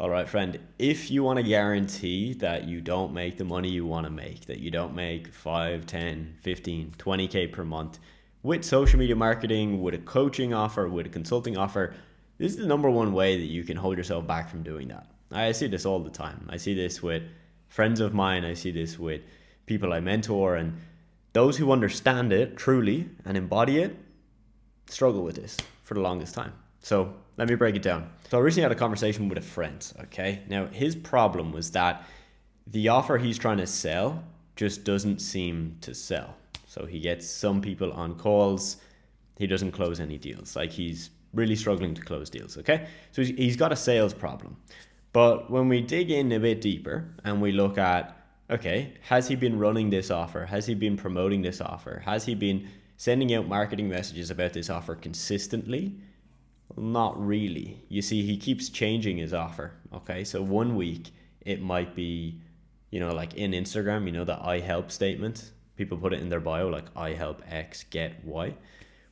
All right, friend, if you want to guarantee that you don't make the money you want to make, that you don't make 5, 10, 15, 20K per month with social media marketing, with a coaching offer, with a consulting offer, this is the number one way that you can hold yourself back from doing that. I see this all the time. I see this with friends of mine. I see this with people I mentor, and those who understand it truly and embody it struggle with this for the longest time. So let me break it down. So I recently had a conversation with a friend, okay? Now, his problem was that the offer he's trying to sell just doesn't seem to sell. So he gets some people on calls, he doesn't close any deals. Like, he's really struggling to close deals, okay? So he's got a sales problem. But when we dig in a bit deeper and we look at, okay, has he been running this offer? Has he been promoting this offer? Has he been sending out marketing messages about this offer consistently? Not really. You see, he keeps changing his offer. Okay, so one week it might be, like in Instagram, the I help statement. People put it in their bio, like I help X get Y.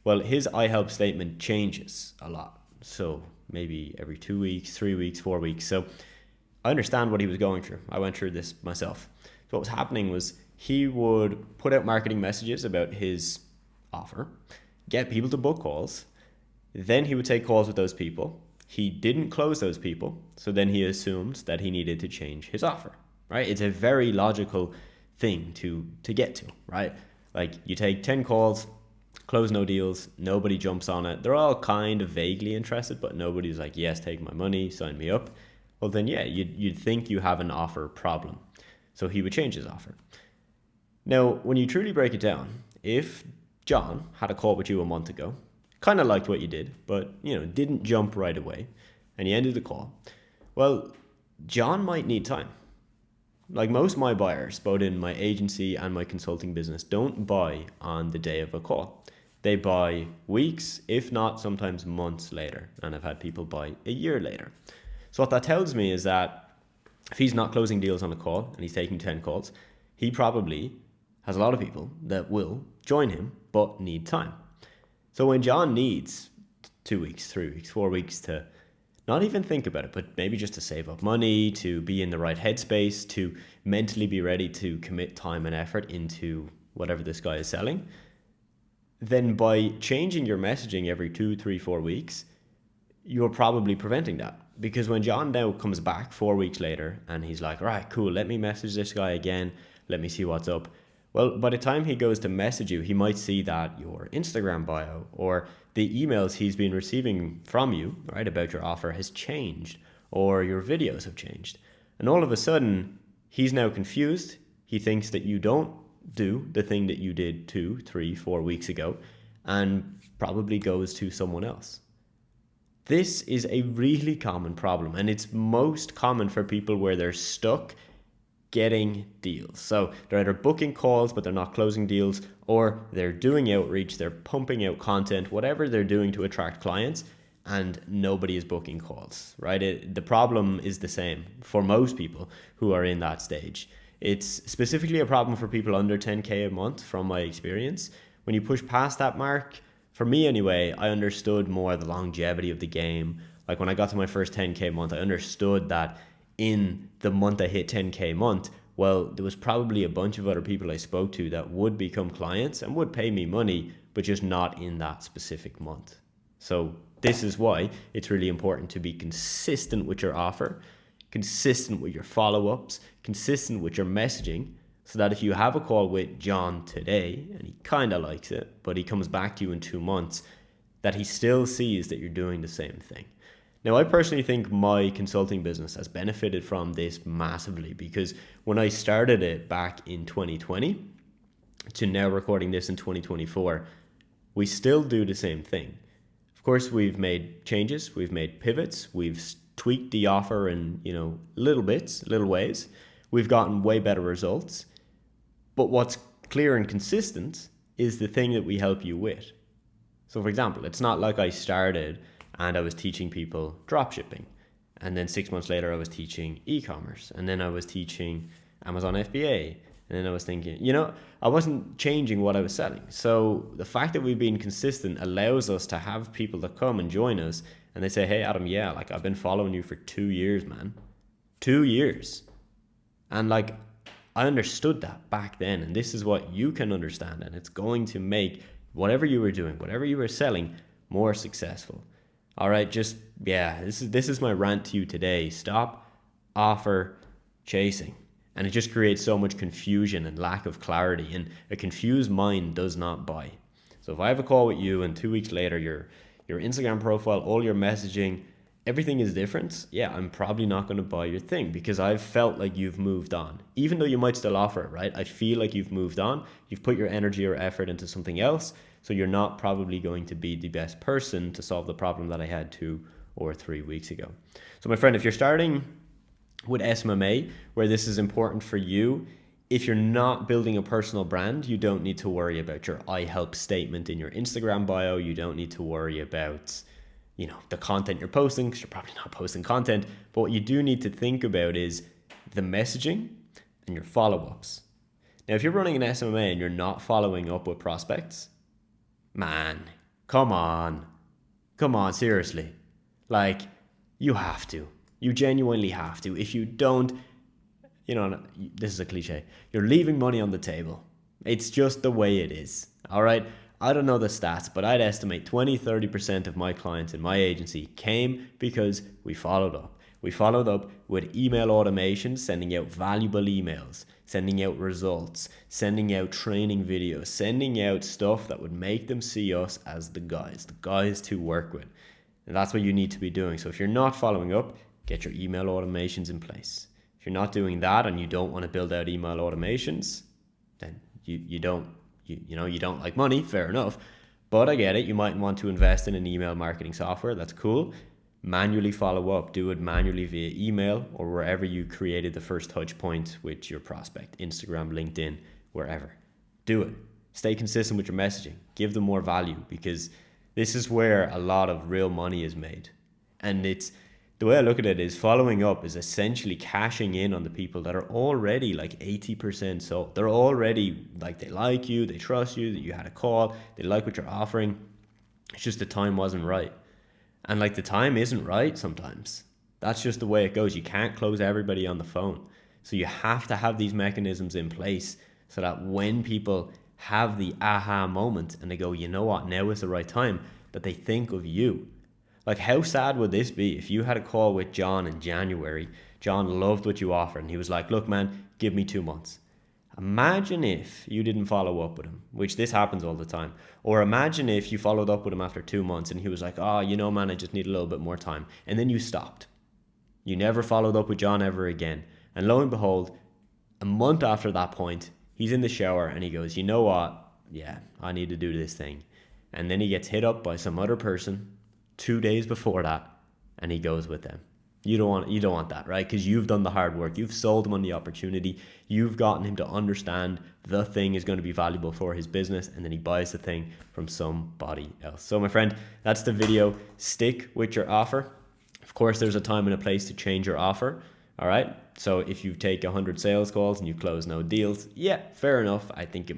Well, his I help statement changes a lot. So maybe every 2 weeks, 3 weeks, 4 weeks. So I understand what he was going through. I went through this myself. So what was happening was he would put out marketing messages about his offer, get people to book calls. Then he would take calls with those people. He didn't close those people. So then he assumed that he needed to change his offer, right? It's a very logical thing to get to, right? Like, you take 10 calls, close no deals, nobody jumps on it. They're all kind of vaguely interested, but nobody's like, yes, take my money, sign me up. Well, then, yeah, you'd think you have an offer problem. So he would change his offer. Now, when you truly break it down, if John had a call with you a month ago, kind of liked what you did, but, didn't jump right away, and you ended the call, well, John might need time. Like, most of my buyers, both in my agency and my consulting business, don't buy on the day of a call. They buy weeks, if not sometimes months later, and I've had people buy a year later. So what that tells me is that if he's not closing deals on a call and he's taking 10 calls, he probably has a lot of people that will join him but need time. So when John needs 2 weeks, 3 weeks, 4 weeks to not even think about it, but maybe just to save up money, to be in the right headspace, to mentally be ready to commit time and effort into whatever this guy is selling, then by changing your messaging every 2, 3, 4 weeks, you're probably preventing that. Because when John now comes back 4 weeks later and he's like, right, cool, let me message this guy again, let me see what's up. Well, by the time he goes to message you, he might see that your Instagram bio or the emails he's been receiving from you, right, about your offer has changed, or your videos have changed. And all of a sudden, he's now confused. He thinks that you don't do the thing that you did 2, 3, 4 weeks ago, and probably goes to someone else. This is a really common problem, and it's most common for people where they're stuck getting deals. So they're either booking calls but they're not closing deals, or they're doing outreach, they're pumping out content, whatever they're doing to attract clients, and nobody is booking calls, right? The problem is the same for most people who are in that stage. It's specifically a problem for people under 10K a month from my experience. When you push past that mark, for me anyway, I understood more the longevity of the game. Like, when I got to my first 10K month, I understood that in the month I hit 10K month, well, there was probably a bunch of other people I spoke to that would become clients and would pay me money, but just not in that specific month. So this is why it's really important to be consistent with your offer, consistent with your follow-ups, consistent with your messaging, so that if you have a call with John today and he kind of likes it, but he comes back to you in 2 months, that he still sees that you're doing the same thing. Now, I personally think my consulting business has benefited from this massively, because when I started it back in 2020 to now recording this in 2024, we still do the same thing. Of course, we've made changes, we've made pivots, we've tweaked the offer in, little bits, little ways. We've gotten way better results. But what's clear and consistent is the thing that we help you with. So, for example, it's not like I started and I was teaching people dropshipping, and then 6 months later I was teaching e-commerce, and then I was teaching Amazon FBA, and then I was thinking, I wasn't changing what I was selling. So the fact that we've been consistent allows us to have people that come and join us And they say, hey, Adam, yeah, like I've been following you for 2 years, man. 2 years. And like, I understood that back then. And this is what you can understand. And it's going to make whatever you were doing, whatever you were selling, more successful. All right, this is my rant to you today. Stop offer chasing. And it just creates so much confusion and lack of clarity. And a confused mind does not buy. So if I have a call with you and 2 weeks later, your Instagram profile, all your messaging, everything is different, yeah, I'm probably not going to buy your thing because I've felt like you've moved on. Even though you might still offer it, right? I feel like you've moved on. You've put your energy or effort into something else. So you're not probably going to be the best person to solve the problem that I had 2 or 3 weeks ago. So my friend, if you're starting with SMMA, where this is important for you, if you're not building a personal brand, you don't need to worry about your I help statement in your Instagram bio. You don't need to worry about, the content you're posting, because you're probably not posting content. But what you do need to think about is the messaging and your follow-ups. Now, if you're running an SMMA and you're not following up with prospects, man, come on, seriously. Like, you have to. You genuinely have to. If you don't, this is a cliche, you're leaving money on the table. It's just the way it is. All right. I don't know the stats, but I'd estimate 20-30% of my clients in my agency came because we followed up. We followed up with email automation, sending out valuable emails, sending out results, sending out training videos, sending out stuff that would make them see us as the guys to work with. And that's what you need to be doing. So if you're not following up, get your email automations in place. If you're not doing that and you don't want to build out email automations, then you don't like money, fair enough. But I get it. You might want to invest in an email marketing software. That's cool. Manually follow up. Do it manually via email or wherever you created the first touch point with your prospect, Instagram, LinkedIn, wherever. Do it. Stay consistent with your messaging. Give them more value because this is where a lot of real money is made. And the way I look at it is following up is essentially cashing in on the people that are already like 80% sold. They're already like, they like you, they trust you, that you had a call, they like what you're offering. It's just the time wasn't right. And like the time isn't right sometimes. That's just the way it goes. You can't close everybody on the phone. So you have to have these mechanisms in place so that when people have the aha moment and they go, you know what, now is the right time, that they think of you. Like, how sad would this be if you had a call with John in January? John loved what you offered and he was like, look, man, give me 2 months. Imagine if you didn't follow up with him, which this happens all the time. Or imagine if you followed up with him after 2 months and he was like, oh, man, I just need a little bit more time. And then you stopped. You never followed up with John ever again. And lo and behold, a month after that point, he's in the shower and he goes, you know what? Yeah, I need to do this thing. And then he gets hit up by some other person 2 days before that, and he goes with them. You don't want that, right? Because you've done the hard work. You've sold him on the opportunity. You've gotten him to understand the thing is going to be valuable for his business, and then he buys the thing from somebody else. So my friend, that's the video. Stick with your offer. Of course, there's a time and a place to change your offer. All right. So if you take 100 sales calls and you close no deals, yeah, fair enough. I think it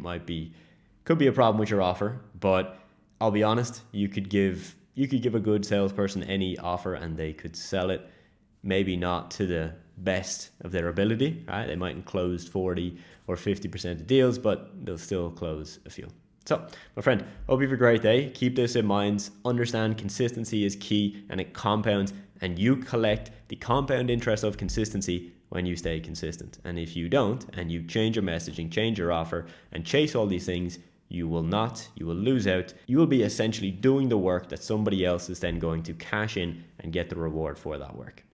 could be a problem with your offer, but I'll be honest, you could give a good salesperson any offer and they could sell it, maybe not to the best of their ability, right? They mightn't close 40 or 50% of deals, but they'll still close a few. So, my friend, hope you have a great day. Keep this in mind. Understand consistency is key and it compounds, and you collect the compound interest of consistency when you stay consistent. And if you don't, and you change your messaging, change your offer, and chase all these things, you will lose out. You will be essentially doing the work that somebody else is then going to cash in and get the reward for that work.